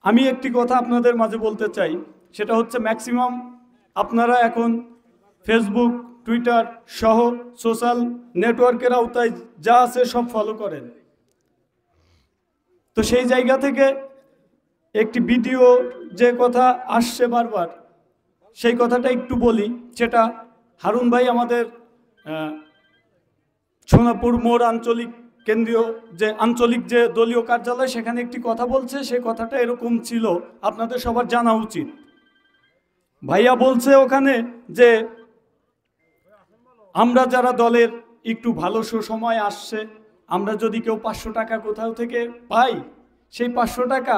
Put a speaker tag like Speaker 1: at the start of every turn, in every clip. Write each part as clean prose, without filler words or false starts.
Speaker 1: আমি একটি কথা আপনাদের মাঝে বলতে চাই, সেটা হচ্ছে ম্যাক্সিমাম আপনারা এখন ফেসবুক, টুইটার সহ সোশ্যাল নেটওয়ার্কের আওতায় যা আছে সব ফলো করেন। তো সেই জায়গা থেকে একটি ভিডিও যে কথা আসছে বারবার, সেই কথাটা একটু বলি। সেটা হারুন ভাই আমাদের সোনাপুর মোড় আঞ্চলিক কেন্দ্রীয় আঞ্চলিক যে দলীয় কার্যালয়, সেখানে একটি কথা বলছে। সেই কথাটা এরকম ছিল, আপনাদের সবার জানা উচিত। ভাইয়া বলছে ওখানে যে আমরা যারা দলের একটু ভালো সুসময় আসছে, আমরা যদি কেউ 500 টাকা কোথাও থেকে পাই, সেই 500 টাকা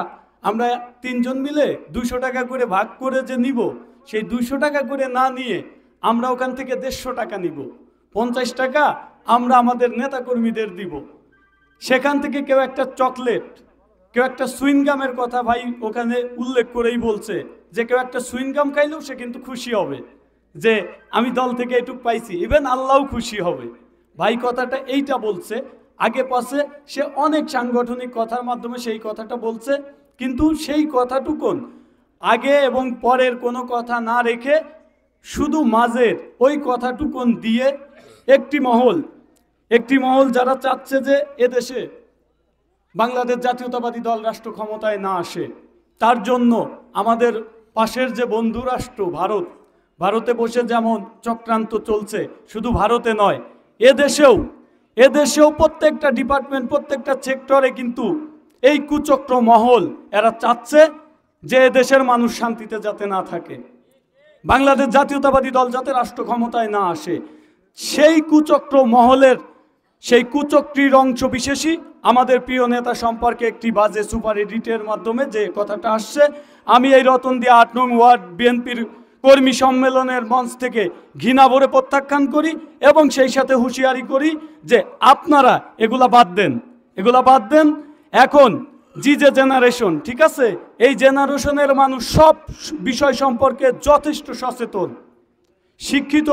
Speaker 1: আমরা 3 জন মিলে 200 টাকা করে ভাগ করে যে নিব, সেই 200 টাকা করে না নিয়ে আমরা ওখান থেকে 150 টাকা নিব। 50 টাকা আমরা আমাদের নেতাকর্মীদের দিব। সেখান থেকে কেউ একটা চকলেট, কেউ একটা সুইংগামের কথা ভাই ওখানে উল্লেখ করেই বলছে যে কেউ একটা সুইংগাম খাইলেও সে কিন্তু খুশি হবে যে আমি দল থেকে এটুক পাইছি, ইভেন আল্লাহও খুশি হবে। ভাই কথাটা এইটা বলছে, আগে পাশে সে অনেক সাংগঠনিক কথার মাধ্যমে সেই কথাটা বলছে, কিন্তু সেই কথাটুকুন আগে এবং পরের কোনো কথা না রেখে শুধু মাঝের ওই কথাটুকুন দিয়ে একটি মহল যারা চাচ্ছে যে এদেশে বাংলাদেশ জাতীয়তাবাদী দল রাষ্ট্র ক্ষমতায় না আসে, তার জন্য আমাদের পাশের যে বন্ধু রাষ্ট্র ভারতে বসে যেমন চক্রান্ত চলছে, শুধু ভারতে নয়, এদেশেও প্রত্যেকটা ডিপার্টমেন্ট, প্রত্যেকটা সেক্টরে কিন্তু এই কুচক্র মহল এরা চাচ্ছে যে এদেশের মানুষ শান্তিতে যাতে না থাকে, বাংলাদেশ জাতীয়তাবাদী দল যাতে রাষ্ট্র ক্ষমতায় না আসে। সেই কুচক্র মহলের সেই কুচক্রীর অংশ বিশেষই আমাদের প্রিয় নেতা সম্পর্কে একটি বাজে সুপার এডিটের মাধ্যমে যে কথাটা আসছে, আমি এই রতনদিয়া 8 নং ওয়ার্ড বিএনপির কর্মী সম্মেলনের মঞ্চ থেকে ঘৃণা ভরে প্রত্যাখ্যান করি এবং সেই সাথে হুঁশিয়ারি করি যে আপনারা এগুলা বাদ দেন। এখন যে জেনারেশন, ঠিক আছে, এই জেনারেশনের মানুষ সব বিষয় সম্পর্কে যথেষ্ট সচেতন, শিক্ষিত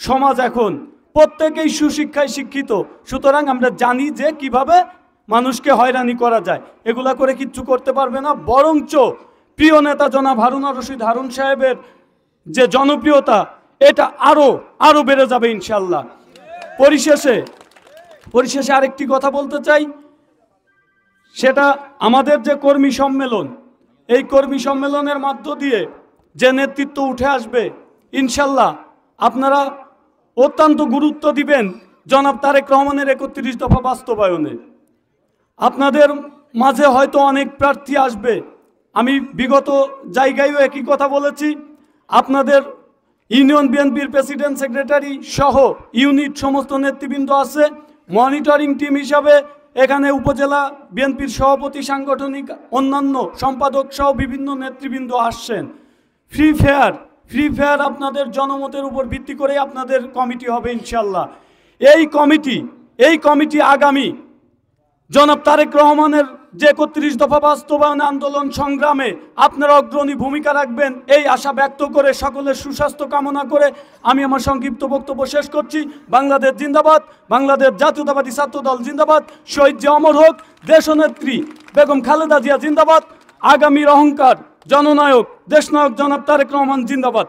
Speaker 1: সমাজ, এখন প্রত্যেকেই সুশিক্ষায় শিক্ষিত। সুতরাং আমরা জানি যে কিভাবে মানুষকে হয়রানি করা যায়, এগুলা করে কিচ্ছু করতে পারবে না। বরঞ্চ প্রিয় নেতা জনাব হারুন রশিদ হারুন সাহেবের যে জনপ্রিয়তা, এটা আরো বেড়ে যাবে ইনশাল্লাহ। পরিশেষে আরেকটি কথা বলতে চাই, সেটা আমাদের যে কর্মী সম্মেলন, এই কর্মী সম্মেলনের মধ্য দিয়ে যে নেতৃত্ব উঠে আসবে, ইনশাল্লাহ আপনারা অত্যন্ত গুরুত্ব দিবেন জনাব তারেক রহমানের 31 দফা বাস্তবায়নে। আপনাদের মাঝে হয়তো অনেক প্রার্থী আসবে, আমি বিগত জায়গায়ও একই কথা বলেছি। আপনাদের ইউনিয়ন বিএনপির প্রেসিডেন্ট, সেক্রেটারি সহ ইউনিট সমস্ত নেতৃবৃন্দ আছে। মনিটরিং টিম হিসাবে এখানে উপজেলা বিএনপির সভাপতি, সাংগঠনিক অন্যান্য সম্পাদক সহ বিভিন্ন নেতৃবৃন্দ আসছেন। ফ্রি ফেয়ার আপনাদের জনমতের উপর ভিত্তি করে আপনাদের কমিটি হবে ইনশাল্লাহ। এই কমিটি আগামী জনাব তারেক রহমানের যে 31 দফা বাস্তবায়ন আন্দোলন সংগ্রামে আপনারা অগ্রণী ভূমিকা রাখবেন, এই আশা ব্যক্ত করে সকলের সুস্বাস্থ্য কামনা করে আমি আমার সংক্ষিপ্ত বক্তব্য শেষ করছি। বাংলাদেশ জিন্দাবাদ, বাংলাদেশ জাতীয়তাবাদী ছাত্র দল জিন্দাবাদ, শহীদ জিয়া অমর হোক, দেশনেত্রী বেগম খালেদা জিয়া জিন্দাবাদ, আগামীর অহংকার জননায়ক দেশনায়ক জনাব তারেক রহমান জিন্দাবাদ।